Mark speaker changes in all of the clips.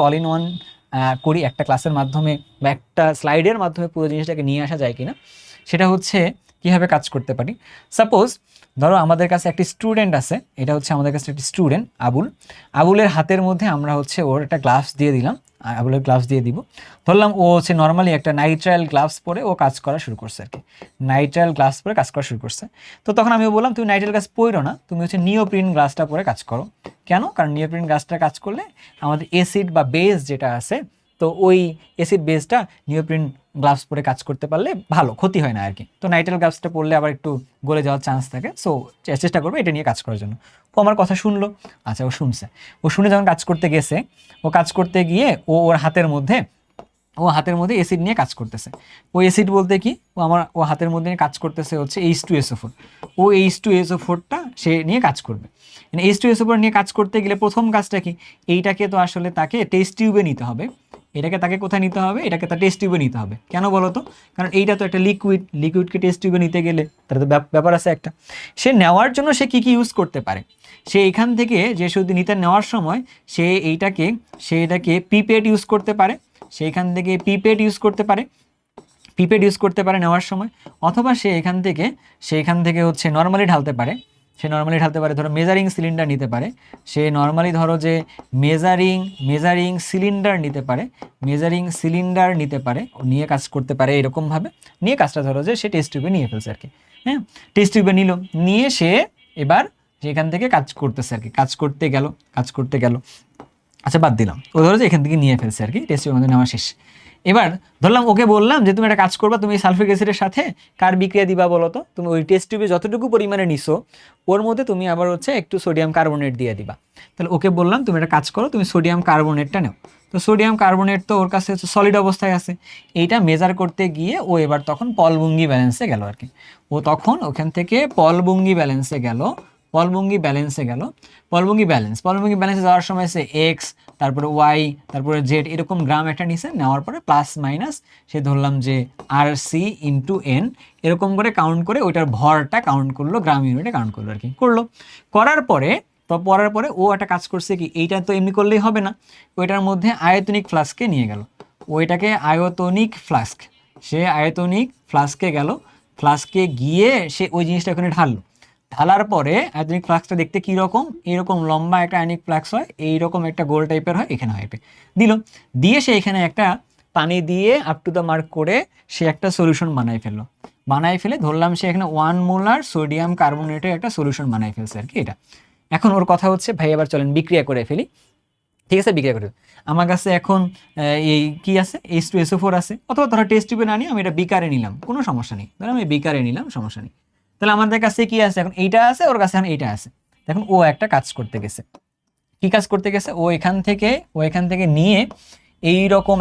Speaker 1: All in one করি একটা ক্লাসের মাধ্যমে বা একটা স্লাইডের মাধ্যমে পুরো জিনিসটাকে নিয়ে আসা যায় কিনা, সেটা হচ্ছে কীভাবে কাজ করতে পারি। সাপোজ ধরো আমাদের কাছে একটি স্টুডেন্ট আছে, এটা হচ্ছে আমাদের কাছে একটি স্টুডেন্ট আবুল। আবুলের হাতের মধ্যে আমরা হচ্ছে ওর একটা গ্লাভস দিয়ে দিলাম, আবুলের গ্লাভস দিয়ে দিব। ধরলাম ও হচ্ছে নর্মালি একটা নাইট্রাইল গ্লাভস পরে ও কাজ করা শুরু করছে আর কি, নাইট্রাইল গ্লাভস পরে কাজ করা শুরু করছে। তো তখন আমি বললাম তুমি নাইট্রাইল গ্লাভস পরো না, তুমি হচ্ছে নিওপ্রিন গ্লাভসটা পরে কাজ করো। কেন? কারণ নিওপ্রিন গ্লাভসটা কাজ করলে আমাদের অ্যাসিড বা বেস যেটা আছে, তো ওই অ্যাসিড বেসটা নিওপ্রিন গ্লাভস পরে কাজ করতে পারলে ভালো, ক্ষতি হয় না আর কি। তো নাইট্রাইল গ্লাভসটা পরলে আবার একটু গলে যাওয়ার চান্স থাকে, সো চেষ্টা করবো এটা নিয়ে কাজ করার জন্য। ও আমার কথা শুনলো, আচ্ছা ও শুনছে, ও শুনে যখন কাজ করতে গেছে, ও কাজ করতে গিয়ে ওর হাতের মধ্যে অ্যাসিড নিয়ে কাজ করতেছে। ও অ্যাসিড বলতে কি, ও হাতের মধ্যে কাজ করতেছে হচ্ছে H2SO4। ও H2SO4টা সে নিয়ে কাজ করবে। H2SO4 নিয়ে কাজ করতে গেলে প্রথম কাজটা কি, এইটাকে তো আসলে তাকে টেস্ট টিউবে নিতে হবে। এটাকে তাকে কোথায় নিতে হবে? এটাকে তার টেস্ট টিউবে নিতে হবে। কেন বলো তো? কারণ এইটা তো একটা লিকুইডকে টেস্ট টিউবে নিতে গেলে তার তো ব্যাপার আছে একটা। সে নেওয়ার জন্য সে কী ইউজ করতে পারে, সে এখান থেকে যে শুধু নিতে নেওয়ার সময় সে এটাকে পিপেট ইউজ করতে পারে, সেইখান থেকে পিপেট ইউজ করতে পারে নেওয়ার সময়। অথবা সে এখান থেকে হচ্ছে নর্মালি ঢালতে পারে। ধরো মেজারিং সিলিন্ডার নিতে পারে। সে নর্মালি ধরো যে মেজারিং সিলিন্ডার নিতে পারে, নিয়ে কাজ করতে পারে এরকমভাবে। নিয়ে কাজটা ধরো যে সে টেস্ট টিউবে নিয়ে ফেলছে আর কি। হ্যাঁ, টেস্ট টিউবে নিয়ে সে এবার সেখান থেকে কাজ করতেছে আর কি, কাজ করতে গেল। আচ্ছা বাদ দিলাম, ও ধরো যে এখান থেকে নিয়ে ফেলছে আর কি, টেস্ট টিউবের মধ্যে নেওয়া শেষ। এবার ধরলাম ওকে বললাম যে তুমি একটা কাজ করবা, তুমি সালফিক অ্যাসিডের সাথে কার বিক্রিয়া দিবা বলো তো? তুমি ওই টেস্ট টিউবে যতটুকু পরিমাণে নিছো ওর মধ্যে তুমি আবার হচ্ছে একটু সোডিয়াম কার্বনেট দিয়ে দিবা। তাহলে ওকে বললাম তুমি একটা কাজ করো, তুমি সোডিয়াম কার্বনেটটা নাও। তো সোডিয়াম কার্বনেট তো ওর কাছে হচ্ছে সলিড অবস্থায় আছে, এইটা মেজার করতে গিয়ে ও এবার তখন পলবুঙ্গি ব্যালেন্সে গেল আর কি। ও তখন ওখান থেকে পলবুঙ্গি ব্যালেন্সে ব্যালেন্সে যাওয়ার সময় সে এক্স, তারপরে ওয়াই, তারপরে জেড এরকম গ্রাম একটা নিছে, নেওয়ার পরে প্লাস মাইনাস সে ধরলাম যে RC × N এরকম করে কাউন্ট করে ওইটার ভরটা কাউন্ট করলো, গ্রাম ইউনিটে কাউন্ট করলো আর কি। করার পরে ও একটা কাজ করছে কি, এইটা তো এমনি করলেই হবে না, ওইটার মধ্যে আয়তনিক ফ্লাস্কে নিয়ে গেল। ওইটাকে সে আয়তনিক ফ্লাস্কে গেল, ফ্লাস্কে গিয়ে সে ওই জিনিসটা ওখানে ঢালার পরে আয়তনিক ফ্লাক্সটা দেখতে কীরকম, এইরকম লম্বা একটা আয়নিক ফ্লাক্স হয়, এইরকম একটা গোল টাইপের হয়, এখানে হয় দিয়ে সে এখানে একটা পানি দিয়ে আপ টু দ্য মার্ক করে সে একটা সলিউশন বানাই ফেলে ধরলাম সে এখানে 1 মোলার সোডিয়াম কার্বনেটের একটা সলিউশন বানাই ফেলছে আর কি এটা। এখন ওর কথা হচ্ছে ভাই এবার চলেন বিক্রিয়া করে ফেলি। ঠিক আছে, বিক্রিয়া করে আমার কাছে এখন এই কি আছে, H2SO4 আছে। অথবা ধরো টেস্ট টিউবে না নিয়ে আমি এটা বিকারে নিলাম, কোনো সমস্যা নেই, ধরো আমি বিকারে নিলাম, সমস্যা নেই। তাহলে আমাদের কাছে কি আছে এখন, এইটা আছে, ওর কাছে এখন এইটা আছে। দেখুন ও একটা কাজ করতে গেছে, কি কাজ করতে গেছে, ও এখান থেকে নিয়ে এইরকম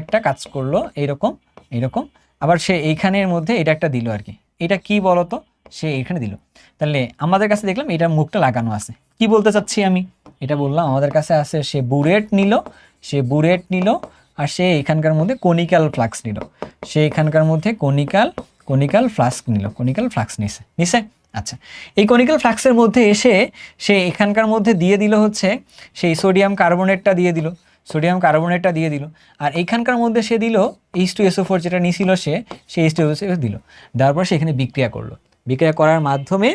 Speaker 1: একটা কাজ করলো, এইরকম। আবার সে এইখানের মধ্যে এটা একটা দিল আর কি। এটা কি বলতো, সে এইখানে দিল। তাহলে আমাদের কাছে দেখলাম এটার মুখটা লাগানো আছে। কি বলতে চাচ্ছি আমি, এটা বললাম আমাদের কাছে আছে সে বুরেট নিল, আর সে এখানকার মধ্যে কনিক্যাল ফ্লাক্স নিল। সে এখানকার মধ্যে কনিক্যাল ফ্লাক্স নিছে। আচ্ছা, এই কনিক্যাল ফ্লাক্সের মধ্যে এসে সে এখানকার মধ্যে দিয়ে দিল হচ্ছে সেই সোডিয়াম কার্বনেটটা দিয়ে দিল। আর এইখানকার মধ্যে সে দিল H2SO4 যেটা নিছিল সে H2SO4 দিল। দেওয়ার পর সে এখানে বিক্রিয়া করার মাধ্যমে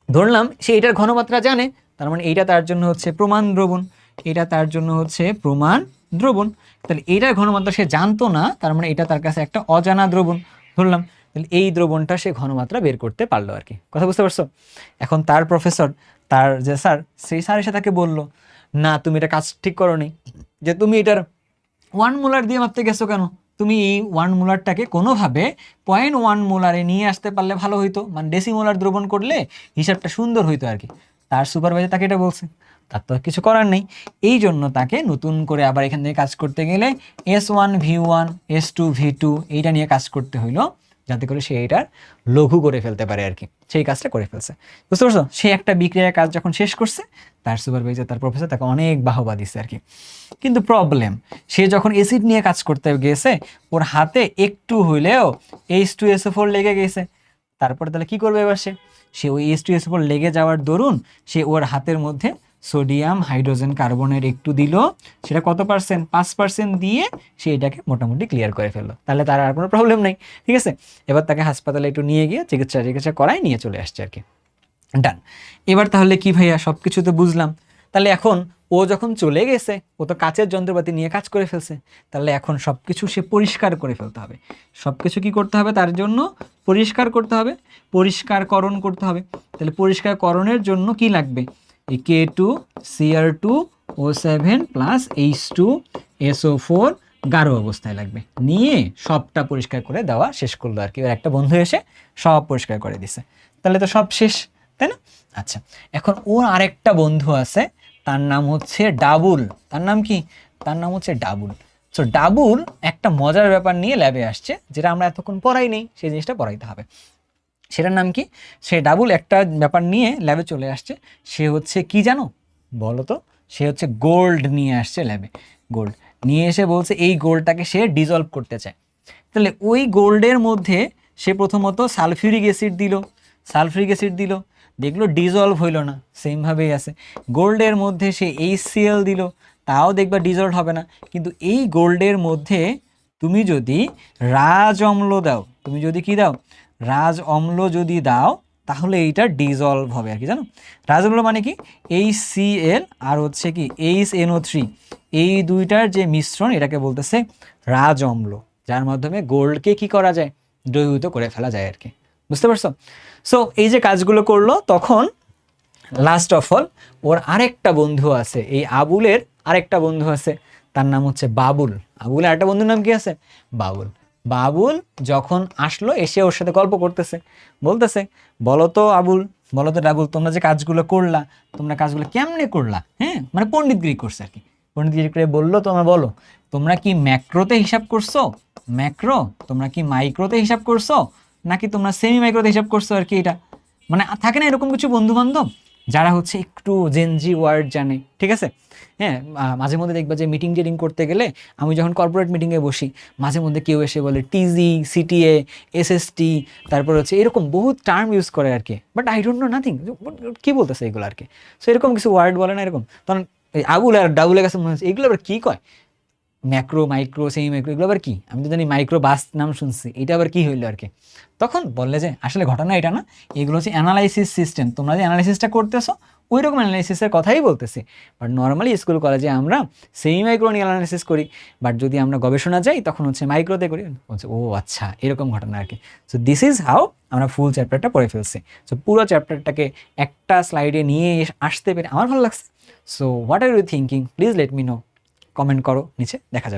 Speaker 1: ধরলাম সে এটার ঘনমাত্রা জানে, তার মানে এইটা তার জন্য হচ্ছে প্রমাণ দ্রবণ। তাহলে এইটার ঘনমাত্রা সে জানতো না, তার মানে এটা তার কাছে একটা অজানা দ্রবণ ধরলাম। তাহলে এই দ্রবণটা সে ঘনমাত্রা বের করতে পারলো আর কি। কথা বুঝতে পারছো? এখন তার প্রফেসর, তার যে স্যার, সেই স্যার এসে তাকে বললো, না তুমি এটা কাজ ঠিক করোনি, যে তুমি এটার 1 মোলার দিয়ে মাপতে গেছো কেন? তুমি এই 1 মোলারটাকে কোনোভাবে 0.1 মোলারে নিয়ে আসতে পারলে ভালো হইতো, মানে ডেসিমোলার দ্রবণ করলে হিসাবটা সুন্দর হইতো আর কি। তার সুপারভাইজার তাকে এটা বলছে, তার তো কিছু করার নেই। এই জন্য তাকে নতুন করে আবার এখান থেকে কাজ করতে গেলে S1V1 S2V2 এইটা নিয়ে কাজ করতে হইলো, যাতে করে সে এটার লঘু করে ফেলতে পারে আর কি। সেই কাজটা করে ফেলছে, বুঝতে পারছো? সে একটা বিক্রিয়ার কাজ যখন শেষ করছে, তার সুপারভাইজার, তার প্রফেসর তাকে অনেক বাহবা দিচ্ছে আর কি। কিন্তু প্রবলেম, সে যখন অ্যাসিড নিয়ে কাজ করতে গেছে, ওর হাতে একটু হইলেও H2SO4 লেগে গেছে। তারপরে তাহলে কি করবে এবার সে ওই H2SO4 লেগে যাওয়ার দরুন সে ওর হাতের মধ্যে সোডিয়াম হাইড্রোজেন কার্বনের একটু দিল, সেটা কত পার্সেন্ট, 5% দিয়ে সে এটাকে মোটামুটি ক্লিয়ার করে ফেললো, তাহলে তার আর কোনো প্রবলেম নেই। ঠিক আছে, এবার তাকে হাসপাতালে একটু নিয়ে গিয়ে চিকিৎসা করাই নিয়ে চলে আসছে আর কি। ডান। এবার তাহলে কি ভাইয়া, সব কিছু তো বুঝলাম, তাহলে এখন ও যখন চলে গেছে, ও তো কাচের যন্ত্রপাতি নিয়ে কাজ করে ফেলছে, তাহলে এখন সব কিছু সে পরিষ্কার করে ফেলতে হবে। সব কিছু কী করতে হবে, তার জন্য পরিষ্কার করতে হবে, পরিষ্কারকরণ করতে হবে। তাহলে পরিষ্কারকরণের জন্য কি লাগবে, এই K2Cr2O7 প্লাস H2SO4 গাঢ় অবস্থায় লাগবে, নিয়ে সবটা পরিষ্কার করে দেওয়া শেষ করলো আর কি। এবার একটা বন্ধু এসে সব পরিষ্কার করে দিছে, তাহলে তো সব শেষ, তাই না? আচ্ছা, এখন ওর আরেকটা বন্ধু আছে, তার নাম হচ্ছে ডাবুল। তার নাম কি, তার নাম হচ্ছে ডাবুল। সো ডাবুল একটা মজার ব্যাপার নিয়ে ল্যাবে আসছে, যেটা আমরা এতক্ষণ পড়াই নেই, সেই জিনিসটা পড়াইতে হবে। সেটার নাম কি, সে ডাবুল একটা ব্যাপার নিয়ে ল্যাবে চলে আসছে। সে হচ্ছে কি জানো, বলো তো? সে হচ্ছে গোল্ড নিয়ে আসছে ল্যাবে। গোল্ড নিয়ে এসে বলছে এই গোল্ডটাকে সে ডিজলভ করতে চায়। তাহলে ওই গোল্ডের মধ্যে সে প্রথমত সালফিউরিক অ্যাসিড দিল, সালফিউরিক অ্যাসিড দিল, দেখলো ডিজলভ হইল না, সেমভাবেই আছে। গোল্ডের মধ্যে সে HCl দিল, তাও দেখবা ডিজলভ হবে না। কিন্তু এই গোল্ডের মধ্যে তুমি যদি রাজ অম্ল দাও, তুমি যদি কি দাও, রাজ অম্ল যদি দাও, তাহলে এইটা ডিজলভ হবে আর কি, জানো? রাজ অম্ল মানে কি, HCl আর হচ্ছে কি HNO3, এই দুইটার যে মিশ্রণ, এটাকে বলতেছে রাজ অম্ল, যার মাধ্যমে গোল্ডকে কি করা যায়, দ্রবীভূত করে ফেলা যায় আর কি। বুঝতে পারছো? সো এই যে কাজগুলো করলো, তখন লাস্ট অফ অল ওর আরেকটা বন্ধু আছে, এই আবুলের আরেকটা বন্ধু আছে, তার নাম হচ্ছে বাবুল। আবুলের আরেকটা বন্ধুর নাম কি আছে, বাবুল। বাবুল যখন আসলো, এসে ওর সাথে গল্প করতেছে, বলতেছে বলো তো আবুল, বলো তো ডাবুল, তোমরা যে কাজগুলো করলা, তোমরা কাজগুলো কেমনে করলা? হ্যাঁ, মানে পণ্ডিতগিরি করছে আর কি। পণ্ডিতগিরি করে বললো, তোমরা বলো, তোমরা কি ম্যাক্রোতে হিসাব করছো, ম্যাক্রো, তোমরা কি মাইক্রোতে হিসাব করছো, নাকি তোমরা সেমি মাইক্রোতে হিসাব করছো আর কি। এটা মানে থাকে না এরকম কিছু বন্ধু বান্ধব যারা হচ্ছে একটু জেনজি ওয়ার্ড জানে, ঠিক আছে? হ্যাঁ, মাঝে মধ্যে দেখবা যে মিটিং টিটিং করতে গেলে, আমি যখন কর্পোরেট মিটিংয়ে বসি, মাঝে মধ্যে কেউ এসে বলে টিজি, সিটিএ, এসএসটি, তারপর হচ্ছে এরকম বহুত টার্ম ইউজ করে আর কি, but I don't know nothing, কী বলতেছে এগুলো আর কি। সো এরকম কিছু ওয়ার্ড বলে না এরকম, তখন এই আবুল আর ডাবুলের কাছে মনে হচ্ছে এগুলো আবার কী কয়, ম্যাক্রো, মাইক্রো, সেমি মাইক্রো, এগুলো আবার কি? আমি তো জানি মাইক্রো বাস নাম শুনছি, এটা আবার কি হইলো আর কি। তখন বললে যে আসলে ঘটনা এটা না, এগুলো হচ্ছে অ্যানালাইসিস সিস্টেম, তোমরা যে অ্যানালাইসিসটা করতেছো ওই রকম অ্যানালাইসিসের কথাই বলতেছি। বাট নর্মালি স্কুল কলেজে আমরা সেমি মাইক্রো নিয়ে অ্যানালাইসিস করি, বাট যদি আমরা গবেষণা যাই তখন হচ্ছে মাইক্রোতে করি। বলছে ও আচ্ছা, এরকম ঘটনা আর কি। সো দিস ইজ হাউ আমরা ফুল চ্যাপ্টারটা পড়ে ফেলছি। সো পুরো চ্যাপ্টারটাকে একটা স্লাইডে নিয়ে আসতে পেরে আমার ভালো লাগছে। So what are you thinking, please let me know, comment করো নিচে, দেখা যাবে।